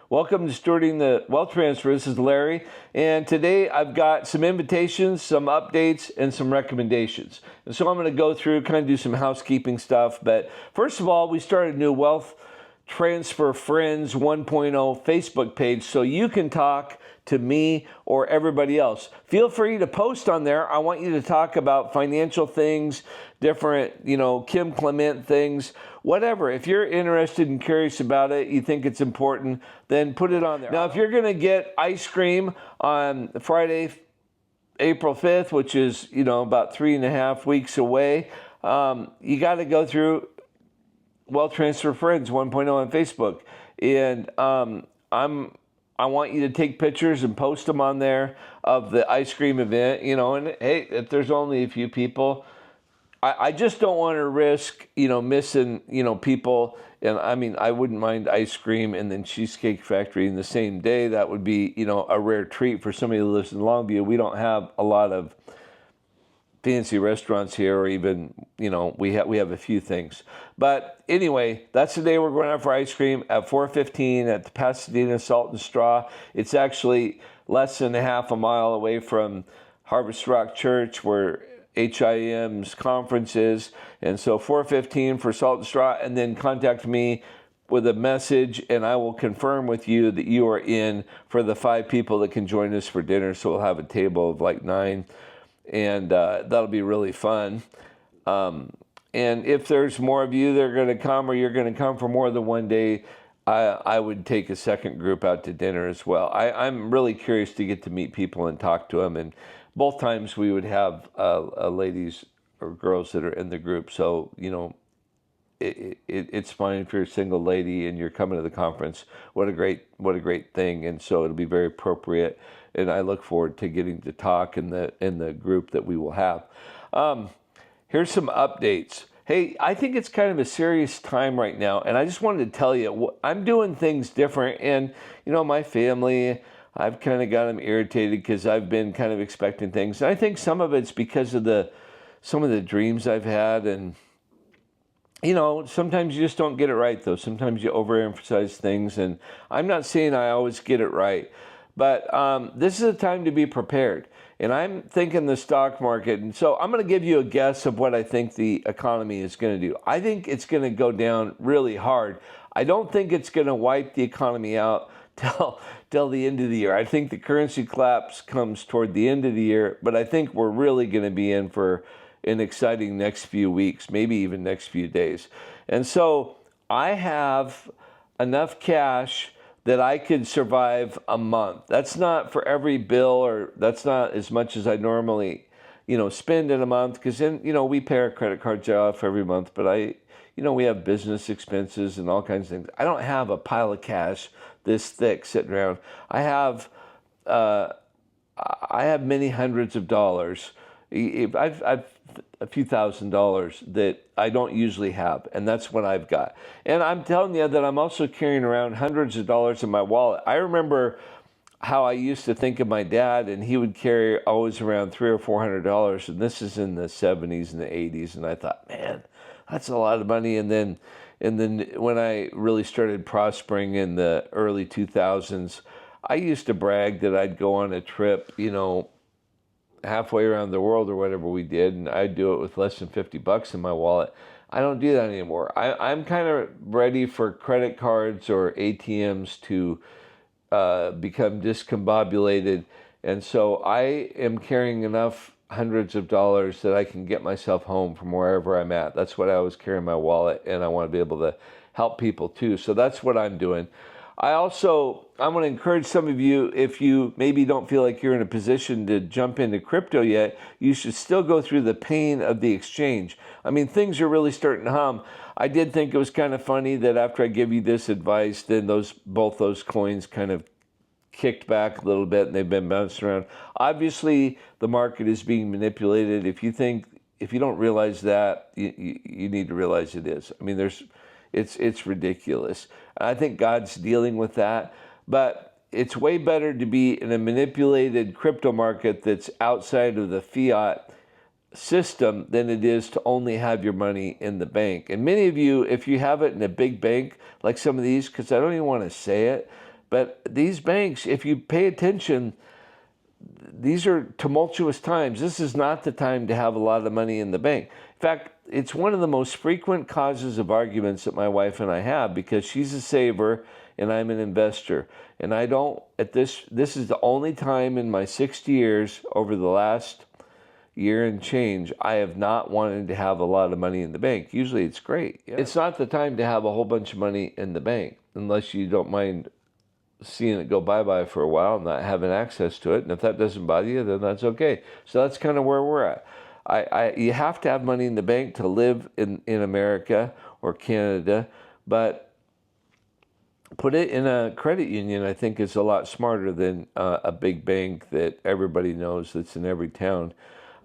Welcome to Stewarding the Wealth Transfer. This is Larry, and today I've got some invitations, some updates, and some recommendations. And so I'm going to go through, kind of do some housekeeping stuff. But first of all, we started a new Wealth Transfer Friends 1.0 Facebook page, so you can talk to me or everybody else. Feel free to post on there. I want you to talk about financial things, different, Kim Clement things, whatever. If you're interested and curious about it, you think it's important, then put it on there. Now, if you're going to get ice cream on Friday, April 5th, which is, about 3.5 weeks away, you got to go through Wealth Transfer Friends 1.0 on Facebook. And I want you to take pictures and post them on there of the ice cream event, and hey, if there's only a few people, I just don't want to risk, missing, people. And I mean, I wouldn't mind ice cream and then Cheesecake Factory in the same day. That would be, a rare treat for somebody who lives in Longview. We don't have a lot of fancy restaurants here, or even, we have a few things. But anyway, that's the day we're going out for ice cream at 4:15 at the Pasadena Salt and Straw. It's actually less than half a mile away from Harvest Rock Church, where HIM's conference is. And so 4:15 for Salt and Straw, and then contact me with a message, and I will confirm with you that you are in for the 5 people that can join us for dinner. So we'll have a table of like 9. And that'll be really fun. And if there's more of you that are going to come, or you're going to come for more than one day, I would take a second group out to dinner as well. I'm really curious to get to meet people and talk to them. And both times we would have ladies or girls that are in the group. So, it's fine if you're a single lady and you're coming to the conference. What a great thing. And so it'll be very appropriate. And I look forward to getting to talk in the group that we will have. Here's some updates. Hey, I think it's kind of a serious time right now, and I just wanted to tell you, I'm doing things different. And, my family, I've kind of got them irritated because I've been kind of expecting things. And I think some of it's because of some of the dreams I've had. And, sometimes you just don't get it right, though. Sometimes you overemphasize things, and I'm not saying I always get it right. But this is a time to be prepared. And I'm thinking the stock market. And so I'm going to give you a guess of what I think the economy is going to do. I think it's going to go down really hard. I don't think it's going to wipe the economy out till the end of the year. I think the currency collapse comes toward the end of the year. But I think we're really going to be in for an exciting next few weeks, maybe even next few days. And so I have enough cash that I could survive a month. That's not for every bill, or that's not as much as I normally, spend in a month. Because then, we pay our credit cards off every month. But we have business expenses and all kinds of things. I don't have a pile of cash this thick sitting around. I have many hundreds of dollars. I've a few $1,000s that I don't usually have, and that's what I've got. And I'm telling you that I'm also carrying around hundreds of dollars in my wallet. I remember how I used to think of my dad, and he would carry always around $300 or $400, and this is in the 70s and the 80s, and I thought, man, that's a lot of money. And then when I really started prospering in the early 2000s, I used to brag that I'd go on a trip, halfway around the world or whatever we did, and I'd do it with less than $50 in my wallet. I don't do that anymore. I'm kind of ready for credit cards or ATMs to become discombobulated, and so I am carrying enough hundreds of dollars that I can get myself home from wherever I'm at. That's what I always carry in my wallet, and I want to be able to help people too. So that's what I'm doing. I want to encourage some of you, if you maybe don't feel like you're in a position to jump into crypto yet, you should still go through the pain of the exchange. I mean, things are really starting to hum. I did think it was kind of funny that after I give you this advice, then both those coins kind of kicked back a little bit, and they've been bouncing around. Obviously, the market is being manipulated. If you don't realize that, you need to realize it is. I mean, it's ridiculous. I think God's dealing with that, but it's way better to be in a manipulated crypto market that's outside of the fiat system than it is to only have your money in the bank. And many of you, if you have it in a big bank, like some of these, because I don't even want to say it, But these banks, if you pay attention, these are tumultuous times. This is not the time to have a lot of money in the bank. In fact, it's one of the most frequent causes of arguments that my wife and I have, because she's a saver and I'm an investor. And I don't, this is the only time in my 60 years, over the last year and change, I have not wanted to have a lot of money in the bank. Usually it's great. Yeah. It's not the time to have a whole bunch of money in the bank, unless you don't mind seeing it go bye-bye for a while and not having access to it. And if that doesn't bother you, then that's okay. So that's kind of where we're at. You have to have money in the bank to live in America or Canada, but put it in a credit union, I think, is a lot smarter than a big bank that everybody knows that's in every town.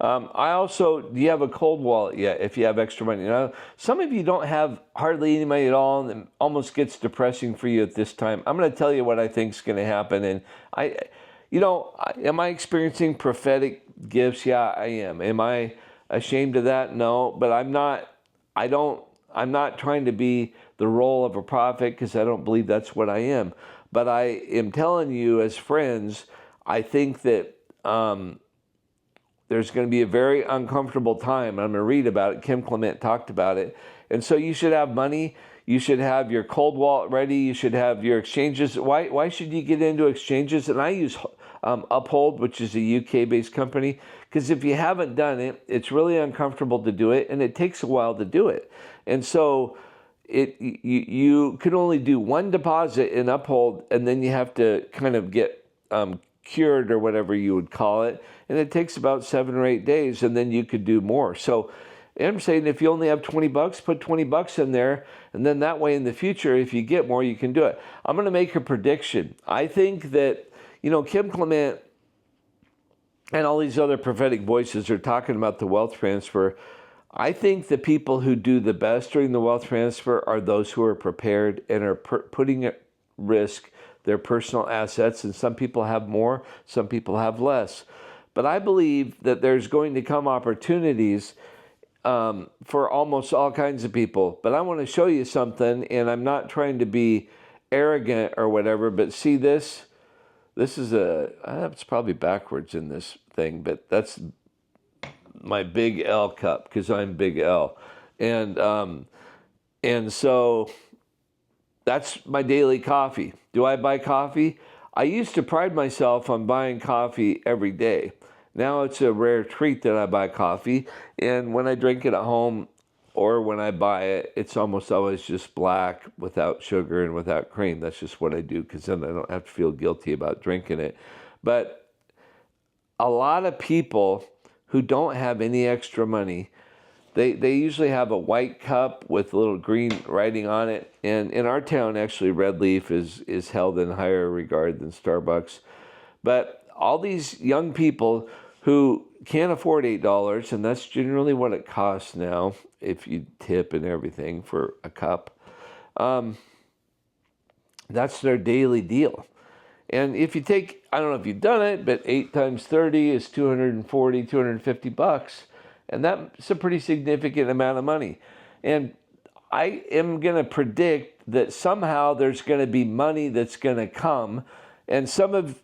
Do you have a cold wallet yet if you have extra money? Now, some of you don't have hardly any money at all, and it almost gets depressing for you at this time. I'm going to tell you what I think is going to happen. And am I experiencing prophetic gifts? Yeah, I am. Am I ashamed of that? No, but I'm not trying to be the role of a prophet, because I don't believe that's what I am. But I am telling you, as friends, I think that there's going to be a very uncomfortable time. I'm going to read about it. Kim Clement talked about it. And so you should have money. You should have your cold wallet ready. You should have your exchanges. Why should you get into exchanges? And I use Uphold, which is a UK-based company, because if you haven't done it, it's really uncomfortable to do it, and it takes a while to do it. And so you can only do one deposit in Uphold, and then you have to kind of get cured, or whatever you would call it, and it takes about 7 or 8 days, and then you could do more. So I'm saying, if you only have $20, put $20 in there, and then that way in the future, if you get more, you can do it. I'm going to make a prediction. I think that, Kim Clement and all these other prophetic voices are talking about the wealth transfer. I think the people who do the best during the wealth transfer are those who are prepared and are putting at risk their personal assets. And some people have more, some people have less. But I believe that there's going to come opportunities for almost all kinds of people. But I want to show you something, and I'm not trying to be arrogant or whatever, but see this? This is it's probably backwards in this thing, but that's my big L cup, because I'm big L. And so that's my daily coffee. Do I buy coffee? I used to pride myself on buying coffee every day. Now it's a rare treat that I buy coffee. And when I drink it at home, or when I buy it, it's almost always just black without sugar and without cream. That's just what I do, because then I don't have to feel guilty about drinking it. But a lot of people who don't have any extra money, they usually have a white cup with a little green writing on it. And in our town, actually, Red Leaf is held in higher regard than Starbucks. But all these young people who can't afford $8, and that's generally what it costs now, if you tip and everything for a cup, that's their daily deal. And if you take, I don't know if you've done it, but 8 times 30 is $240, $250. And that's a pretty significant amount of money. And I am going to predict that somehow there's going to be money that's going to come. And some of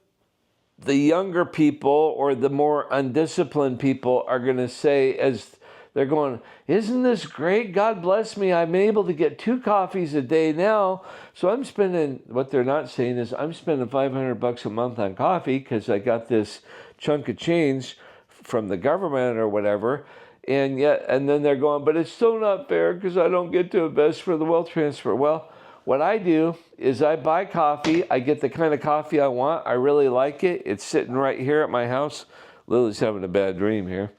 the younger people, or the more undisciplined people, are going to say, as they're going, isn't this great? God bless me. I'm able to get 2 coffees a day now. So I'm spending, what they're not saying is, I'm spending $500 a month on coffee, because I got this chunk of change from the government or whatever. And then they're going, but it's still not fair, because I don't get to invest for the wealth transfer. Well, what I do is I buy coffee. I get the kind of coffee I want. I really like it. It's sitting right here at my house. Lily's having a bad dream here.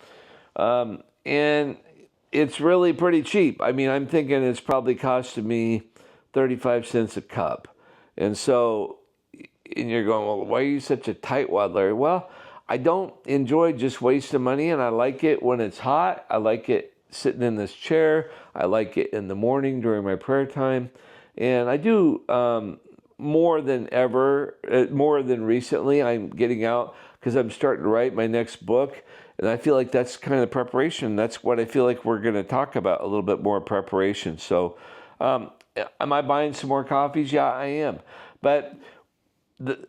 And it's really pretty cheap. I mean, I'm thinking it's probably costing me 35 cents a cup. And so, and you're going, well, why are you such a tightwad, Larry? Well, I don't enjoy just wasting money, and I like it when it's hot. I like it sitting in this chair. I like it in the morning during my prayer time. And I do more than ever, more than recently. I'm getting out because I'm starting to write my next book. And I feel like that's kind of the preparation. That's what I feel like we're going to talk about, a little bit more preparation. So am I buying some more coffees? Yeah, I am. But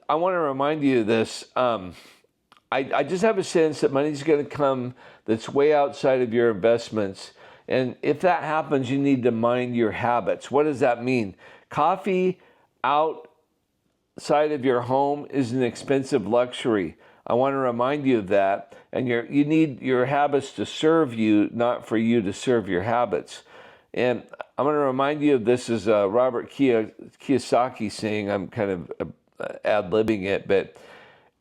I want to remind you of this. I just have a sense that money's going to come that's way outside of your investments. And if that happens, you need to mind your habits. What does that mean? Coffee outside of your home is an expensive luxury. I want to remind you of that. And you need your habits to serve you, not for you to serve your habits. And I'm going to remind you of this as Robert Kiyosaki saying, I'm kind of ad-libbing it, but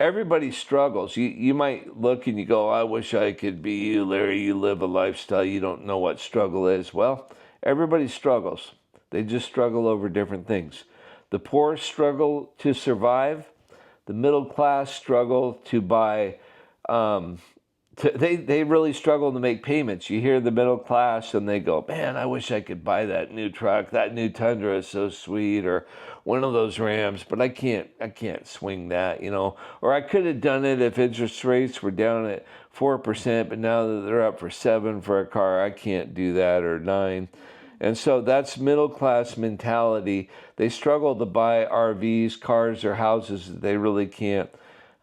everybody struggles. You might look and you go, I wish I could be you, Larry. You live a lifestyle. You don't know what struggle is. Well, everybody struggles. They just struggle over different things. The poor struggle to survive. The middle class struggle to buy. They really struggle to make payments. You hear the middle class and they go, man, I wish I could buy that new truck. That new Tundra is so sweet, or one of those Rams, but I can't swing that, Or I could have done it if interest rates were down at 4%, but now that they're up for 7 for a car, I can't do that, or 9. And so that's middle class mentality. They struggle to buy RVs, cars, or houses that they really can't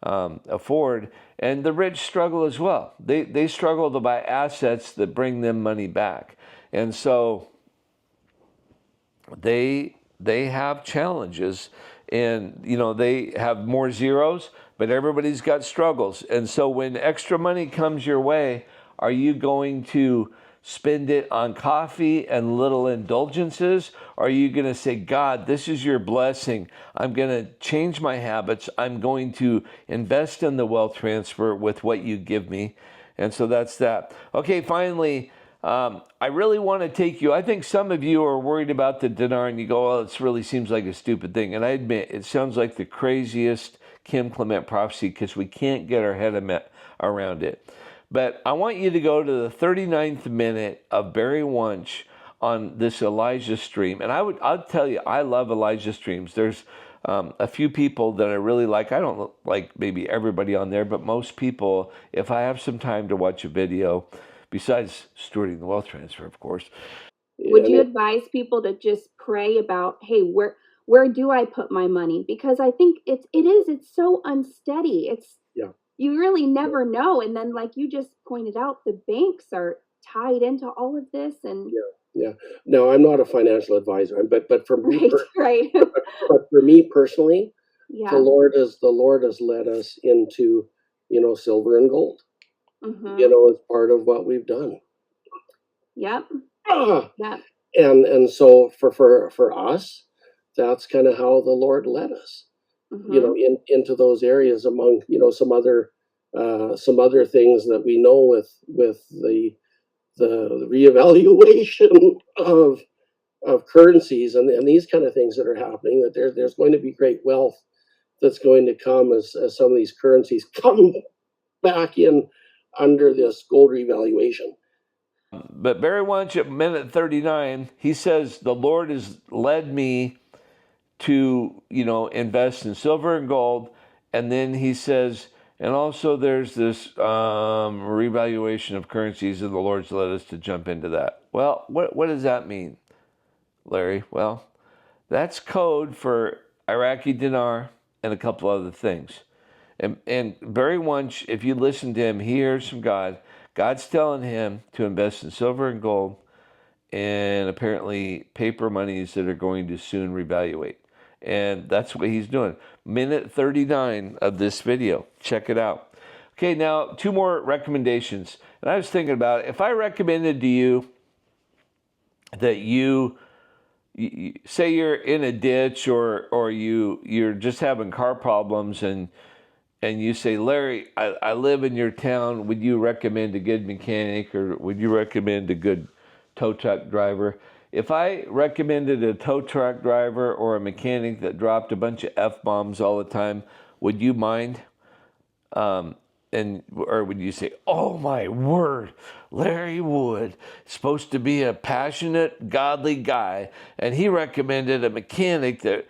afford. And the rich struggle as well. They struggle to buy assets that bring them money back. And so they have challenges, and they have more zeros, but everybody's got struggles. And so when extra money comes your way, are you going to spend it on coffee and little indulgences? Or are you going to say, God, this is your blessing. I'm going to change my habits. I'm going to invest in the wealth transfer with what you give me. And so that's that. Okay, finally, I really want to take you. I think some of you are worried about the dinar and you go, oh, it really seems like a stupid thing. And I admit, it sounds like the craziest Kim Clement prophecy because we can't get our head around it. But I want you to go to the 39th minute of Barry Wunsch on this Elijah stream. And I'll tell you, I love Elijah streams. There's a few people that I really like. I don't like maybe everybody on there, but most people, if I have some time to watch a video, besides stewarding the wealth transfer, of course. Would you advise people to just pray about, hey, where do I put my money? Because I think it's so unsteady. You really never know. And then, like you just pointed out, the banks are tied into all of this. And No, I'm not a financial advisor, but for me, right. but for me personally, Yeah. the Lord has led us into, silver and gold. As part of what we've done. Yep. Yeah. And so for us, that's kind of how the Lord led us. Into those areas, among some other things that we know with the reevaluation of currencies and these kind of things that are happening, that there's going to be great wealth that's going to come as some of these currencies come back in under this gold revaluation. But Barry Wunsch at minute 39, he says, the Lord has led me to, invest in silver and gold. And then he says, and also there's this revaluation of currencies, and the Lord's led us to jump into that. Well, what does that mean, Larry? Well, that's code for Iraqi dinar and a couple other things. And Barry Wunsch, if you listen to him, he hears from God. God's telling him to invest in silver and gold and apparently paper monies that are going to soon revaluate. And that's what he's doing. Minute 39 of this video. Check it out. Okay, now 2 more recommendations. And I was thinking about it. If I recommended to you that you say you're in a ditch or you're just having car problems and you say, Larry, I live in your town. Would you recommend a good mechanic, or would you recommend a good tow truck driver? If I recommended a tow truck driver or a mechanic that dropped a bunch of F-bombs all the time, would you mind? Or would you say, oh my word, Larry Wood, supposed to be a passionate, godly guy, and he recommended a mechanic the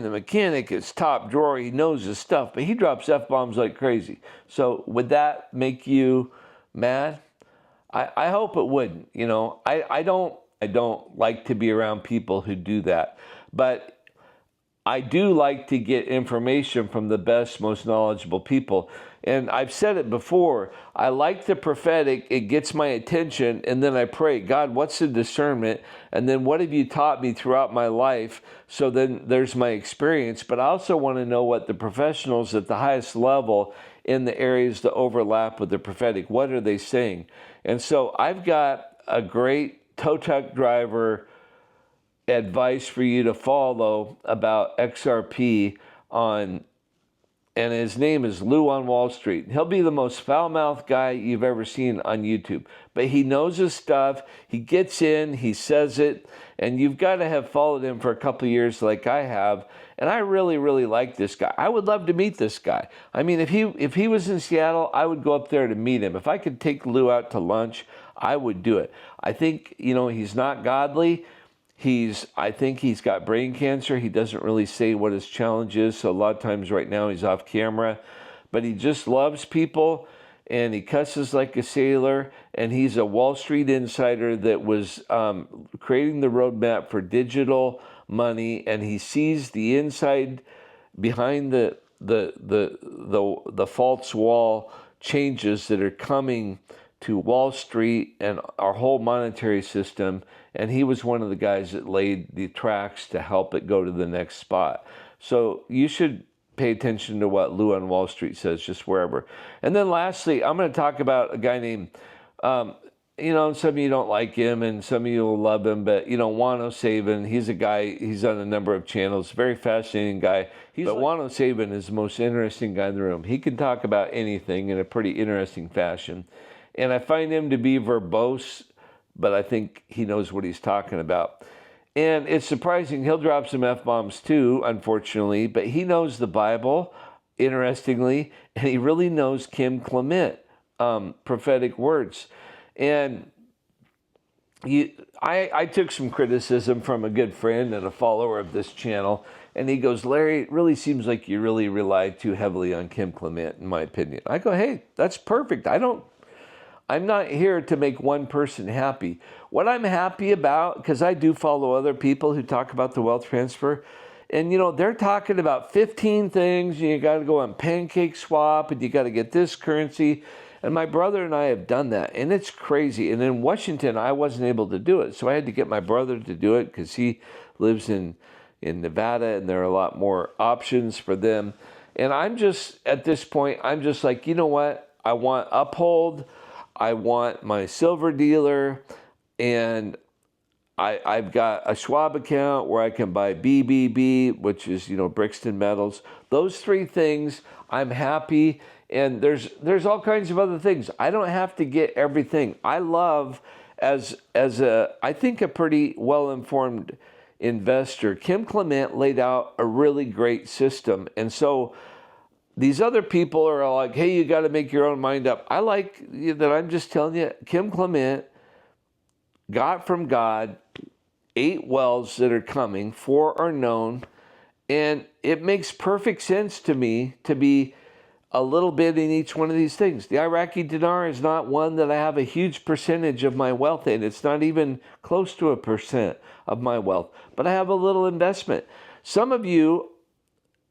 mechanic is top drawer, he knows his stuff, but he drops F-bombs like crazy. So would that make you mad? I hope it wouldn't. I don't like to be around people who do that. But I do like to get information from the best, most knowledgeable people. And I've said it before, I like the prophetic, it gets my attention, and then I pray, God, what's the discernment? And then what have you taught me throughout my life? So then there's my experience, but I also want to know what the professionals at the highest level in the areas that overlap with the prophetic, what are they saying? And so I've got a great tow truck driver advice for you to follow about XRP and his name is Lou on Wall Street. He'll be the most foul-mouthed guy you've ever seen on YouTube, but he knows his stuff. He gets in, he says it, and you've got to have followed him for a couple of years like I have, and I really, really like this guy. I would love to meet this guy. I mean, if he was in Seattle, I would go up there to meet him. If I could take Lou out to lunch, I would do it. I think, he's not godly. I think he's got brain cancer. He doesn't really say what his challenge is. So a lot of times right now he's off camera, but he just loves people and he cusses like a sailor. And he's a Wall Street insider that was creating the roadmap for digital money. And he sees the inside behind the false wall changes that are coming to Wall Street and our whole monetary system. And he was one of the guys that laid the tracks to help it go to the next spot. So you should pay attention to what Lou on Wall Street says, just wherever. And then lastly, I'm going to talk about a guy named, some of you don't like him and some of you will love him, but, Juan O'Savin, he's a guy, he's on a number of channels, very fascinating guy. But Juan O'Savin is the most interesting guy in the room. He can talk about anything in a pretty interesting fashion. And I find him to be verbose, but I think he knows what he's talking about. And it's surprising, he'll drop some F-bombs too, unfortunately, but he knows the Bible, interestingly, and he really knows Kim Clement, prophetic words. And I took some criticism from a good friend and a follower of this channel, and he goes, Larry, it really seems like you really rely too heavily on Kim Clement, in my opinion. I go, hey, that's perfect. I'm not here to make one person happy. What I'm happy about, because I do follow other people who talk about the wealth transfer, and they're talking about 15 things, and you got to go on Pancake Swap, and you got to get this currency. And my brother and I have done that, and it's crazy. And in Washington, I wasn't able to do it, so I had to get my brother to do it because he lives in Nevada, and there are a lot more options for them. And I'm just, at this point, I'm just like, you know what? I want Uphold. I want my silver dealer, and I've got a Schwab account where I can buy BBB, which is, Brixton Metals. Those three things, I'm happy, and there's all kinds of other things. I don't have to get everything. I love, I think a pretty well-informed investor, Kim Clement laid out a really great system, and so these other people are like, hey, you got to make your own mind up. I like that I'm just telling you, Kim Clement got from God 8 wells that are coming, 4 are known, and it makes perfect sense to me to be a little bit in each one of these things. The Iraqi dinar is not one that I have a huge percentage of my wealth in. It's not even close to 1% of my wealth, but I have a little investment. Some of you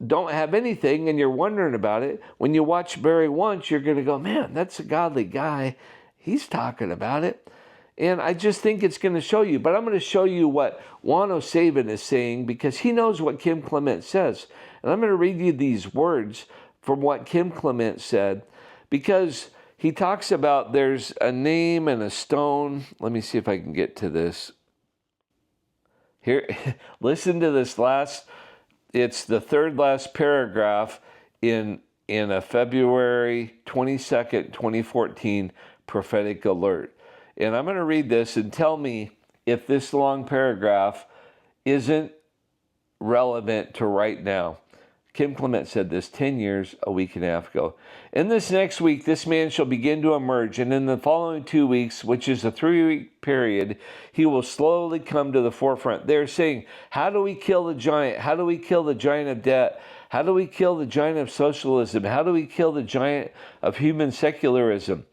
don't have anything and you're wondering about it. When you watch Barry once, you're going to go, man, that's a godly guy. He's talking about it. And I just think it's going to show you. But I'm going to show you what Juan O'Savin is saying because he knows what Kim Clement says. And I'm going to read you these words from what Kim Clement said because he talks about there's a name and a stone. Let me see if I can get to this. Here, listen to this last. It's the third last paragraph in a February 22nd, 2014 prophetic alert. And I'm going to read this and tell me if this long paragraph isn't relevant to right now. Kim Clement said this 10 years, a week and a half ago. In this next week, this man shall begin to emerge, and in the following 2 weeks, which is a 3-week period, he will slowly come to the forefront. They're saying, how do we kill the giant? How do we kill the giant of debt? How do we kill the giant of socialism? How do we kill the giant of human secularism?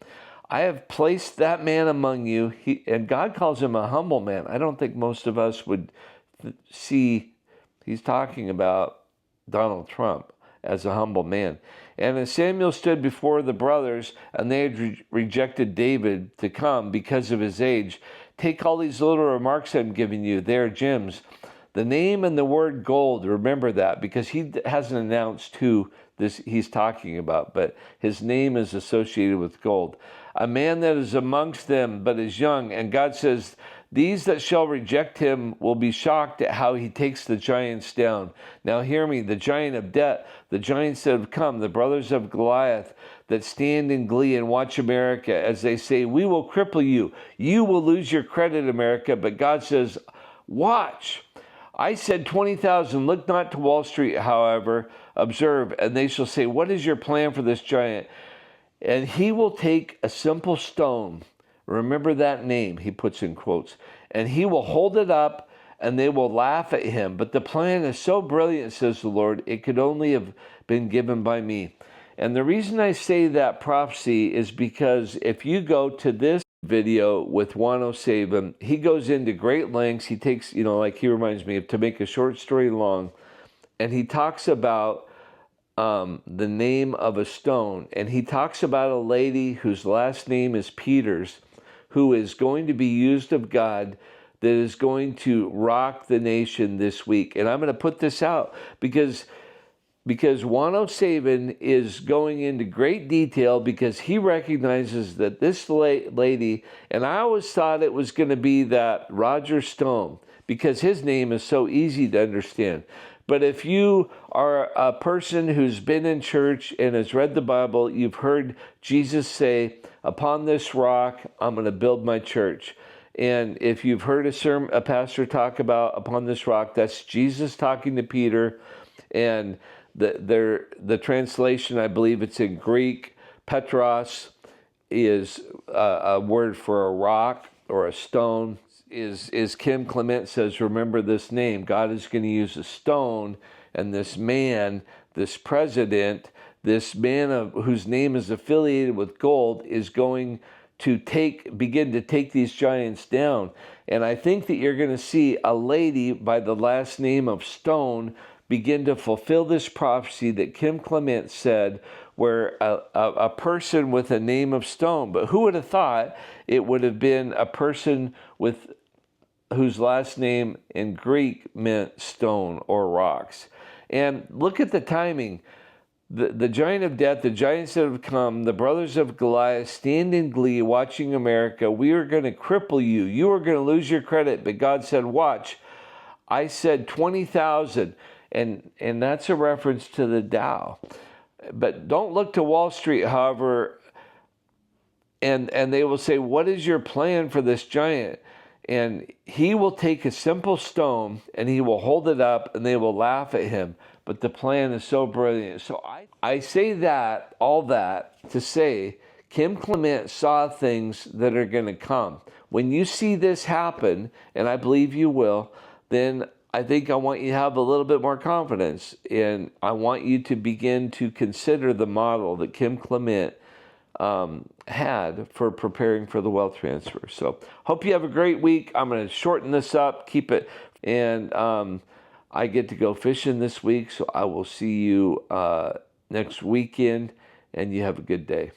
I have placed that man among you, and God calls him a humble man. I don't think most of us would see He's talking about Donald Trump as a humble man. And as Samuel stood before the brothers, and they had rejected David to come because of his age, take all these little remarks I'm giving you. They're gems. The name and the word gold, remember that, because he hasn't announced who he's talking about, but his name is associated with gold. A man that is amongst them, but is young. And God says, these that shall reject him will be shocked at how he takes the giants down. Now hear me, the giant of debt, the giants that have come, the brothers of Goliath that stand in glee and watch America as they say, we will cripple you. You will lose your credit, America. But God says, watch. I said 20,000. Look not to Wall Street, however. Observe, and they shall say, what is your plan for this giant? And he will take a simple stone. Remember that name, he puts in quotes. And he will hold it up, and they will laugh at him. But the plan is so brilliant, says the Lord, it could only have been given by me. And the reason I say that prophecy is because if you go to this video with Juan O'Savin, he goes into great lengths. He takes, like he reminds me of, to make a short story long, and he talks about the name of a stone. And he talks about a lady whose last name is Peters, who is going to be used of God, that is going to rock the nation this week. And I'm going to put this out because Juan O'Savin is going into great detail because he recognizes that this lady, and I always thought it was going to be that Roger Stone because his name is so easy to understand. But if you are a person who's been in church and has read the Bible, you've heard Jesus say, upon this rock, I'm going to build my church. And if you've heard a pastor talk about upon this rock, that's Jesus talking to Peter. And the translation, I believe it's in Greek, Petros is a word for a rock or a stone. Is Kim Clement says, remember this name. God is going to use a stone, and this man, this president, this man whose name is affiliated with gold is going to begin to take these giants down. And I think that you're going to see a lady by the last name of Stone begin to fulfill this prophecy that Kim Clement said, where a person with a name of Stone. But who would have thought it would have been a person whose last name in Greek meant stone or rocks? And look at the timing. The giant of death, the giants that have come, the brothers of Goliath stand in glee watching America. We are going to cripple you. You are going to lose your credit. But God said, watch. I said 20,000. And that's a reference to the Dow. But don't look to Wall Street, however, and they will say, what is your plan for this giant? And he will take a simple stone and he will hold it up and they will laugh at him. But the plan is so brilliant. So I say all that to say Kim Clement saw things that are going to come. When you see this happen, and I believe you will, then I think I want you to have a little bit more confidence. And I want you to begin to consider the model that Kim Clement had for preparing for the wealth transfer. So hope you have a great week. I'm going to shorten this up, keep it. And I get to go fishing this week. So I will see you next weekend. And you have a good day.